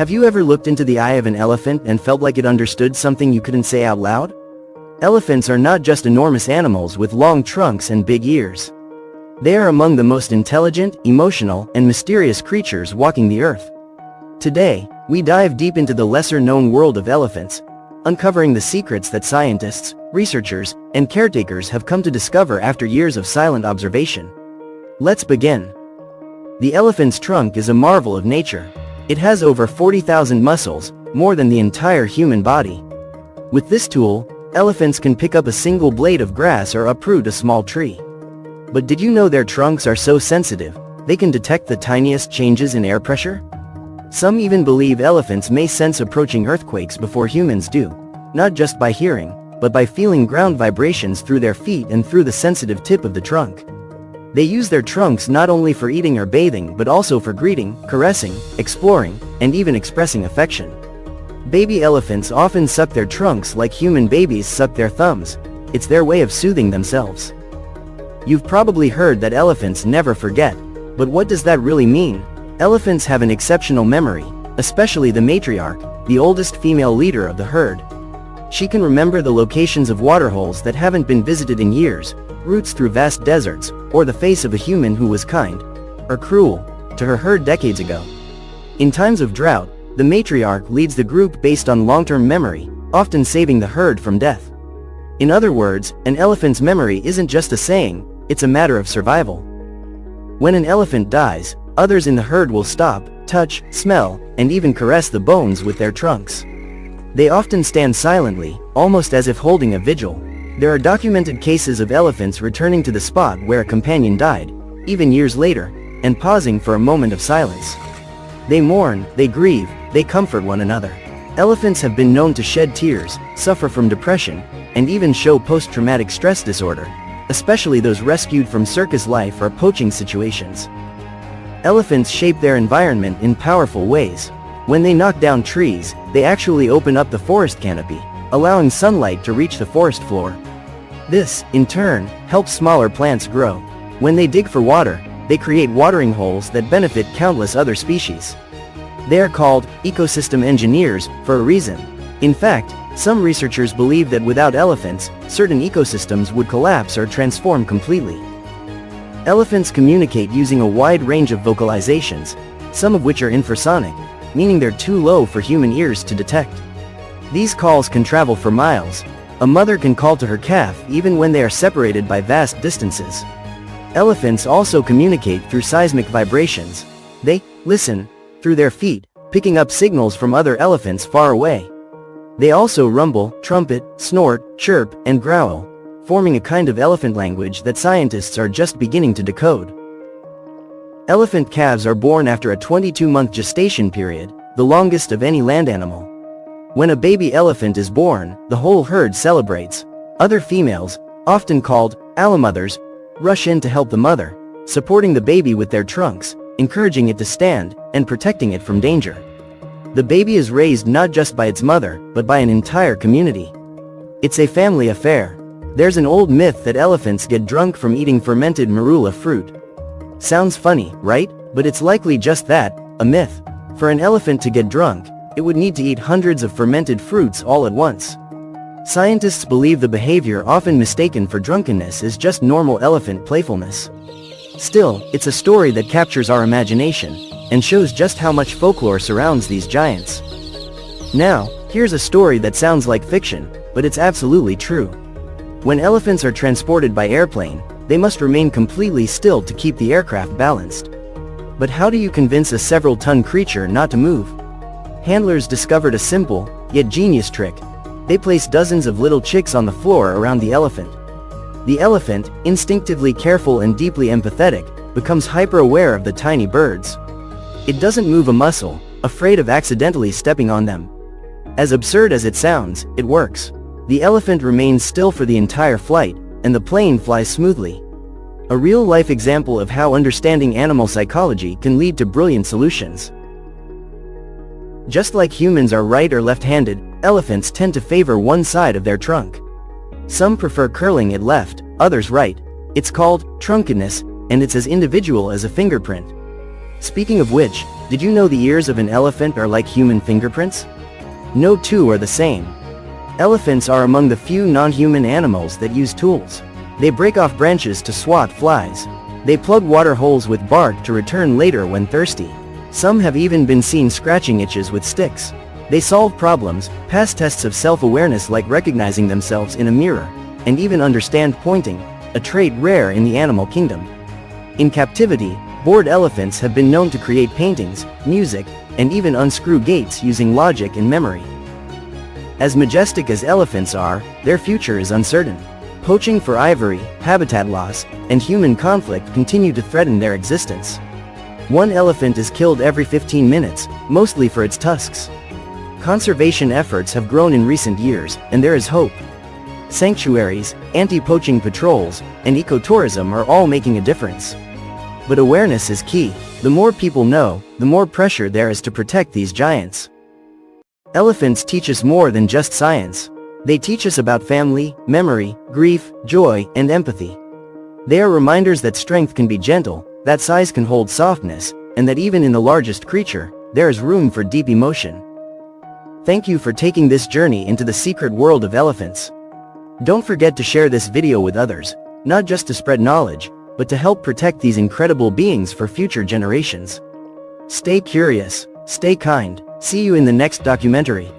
Have you ever looked into the eye of an elephant and felt like it understood something you couldn't say out loud? Elephants are not just enormous animals with long trunks and big ears. They are among the most intelligent, emotional, and mysterious creatures walking the earth. Today, we dive deep into the lesser-known world of elephants, uncovering the secrets that scientists, researchers, and caretakers have come to discover after years of silent observation. Let's begin. The elephant's trunk is a marvel of nature. It has over 40,000 muscles, more than the entire human body. With this tool, elephants can pick up a single blade of grass or uproot a small tree. But did you know their trunks are so sensitive, they can detect the tiniest changes in air pressure? Some even believe elephants may sense approaching earthquakes before humans do, not just by hearing, but by feeling ground vibrations through their feet and through the sensitive tip of the trunk. They use their trunks not only for eating or bathing but also for greeting, caressing, exploring, and even expressing affection. Baby elephants often suck their trunks like human babies suck their thumbs. It's their way of soothing themselves. You've probably heard that elephants never forget, but what does that really mean? Elephants have an exceptional memory, especially the matriarch, the oldest female leader of the herd. She can remember the locations of waterholes that haven't been visited in years, routes through vast deserts, or the face of a human who was kind, or cruel, to her herd decades ago. In times of drought, the matriarch leads the group based on long-term memory, often saving the herd from death. In other words, an elephant's memory isn't just a saying, it's a matter of survival. When an elephant dies, others in the herd will stop, touch, smell, and even caress the bones with their trunks. They often stand silently, almost as if holding a vigil. There are documented cases of elephants returning to the spot where a companion died, even years later, and pausing for a moment of silence. They mourn, they grieve, they comfort one another. Elephants have been known to shed tears, suffer from depression, and even show post-traumatic stress disorder, especially those rescued from circus life or poaching situations. Elephants shape their environment in powerful ways. When they knock down trees, they actually open up the forest canopy, allowing sunlight to reach the forest floor. This, in turn, helps smaller plants grow. When they dig for water, they create watering holes that benefit countless other species. They are called ecosystem engineers for a reason. In fact, some researchers believe that without elephants, certain ecosystems would collapse or transform completely. Elephants communicate using a wide range of vocalizations, some of which are infrasonic, meaning they're too low for human ears to detect. These calls can travel for miles. A mother can call to her calf even when they are separated by vast distances. Elephants also communicate through seismic vibrations. They listen through their feet, picking up signals from other elephants far away. They also rumble, trumpet, snort, chirp, and growl, forming a kind of elephant language that scientists are just beginning to decode. Elephant calves are born after a 22-month gestation period, the longest of any land animal. When a baby elephant is born, the whole herd celebrates. Other females, often called allomothers, rush in to help the mother, supporting the baby with their trunks, encouraging it to stand, and protecting it from danger. The baby is raised not just by its mother, but by an entire community. It's a family affair. There's an old myth that elephants get drunk from eating fermented marula fruit. Sounds funny, right? But it's likely just that, a myth. For an elephant to get drunk, it would need to eat hundreds of fermented fruits all at once. Scientists believe the behavior often mistaken for drunkenness is just normal elephant playfulness. Still, it's a story that captures our imagination, and shows just how much folklore surrounds these giants. Now, here's a story that sounds like fiction, but it's absolutely true. When elephants are transported by airplane, they must remain completely still to keep the aircraft balanced. But how do you convince a several-ton creature not to move? Handlers discovered a simple, yet genius trick. They placed dozens of little chicks on the floor around the elephant. The elephant, instinctively careful and deeply empathetic, becomes hyper-aware of the tiny birds. It doesn't move a muscle, afraid of accidentally stepping on them. As absurd as it sounds, it works. The elephant remains still for the entire flight, and the plane flies smoothly. A real-life example of how understanding animal psychology can lead to brilliant solutions. Just like humans are right or left-handed, elephants tend to favor one side of their trunk. Some prefer curling it left, others right. It's called trunkedness, and it's as individual as a fingerprint. Speaking of which, Did you know the ears of an elephant are like human fingerprints? No two are the same. Elephants are among the few non-human animals that use tools. They break off branches to swat flies. They plug water holes with bark to return later when thirsty. Some have even been seen scratching itches with sticks. They solve problems, pass tests of self-awareness like recognizing themselves in a mirror, and even understand pointing, a trait rare in the animal kingdom. In captivity, bored elephants have been known to create paintings, music, and even unscrew gates using logic and memory. As majestic as elephants are, their future is uncertain. Poaching for ivory, habitat loss, and human conflict continue to threaten their existence. One elephant is killed every 15 minutes, mostly for its tusks. Conservation efforts have grown in recent years, and there is hope. Sanctuaries, anti-poaching patrols, and ecotourism are all making a difference. But awareness is key. The more people know, the more pressure there is to protect these giants. Elephants teach us more than just science. They teach us about family, memory, grief, joy, and empathy. They are reminders that strength can be gentle, that size can hold softness, and that even in the largest creature, there is room for deep emotion. Thank you for taking this journey into the secret world of elephants. Don't forget to share this video with others, not just to spread knowledge, but to help protect these incredible beings for future generations. Stay curious, stay kind, see you in the next documentary.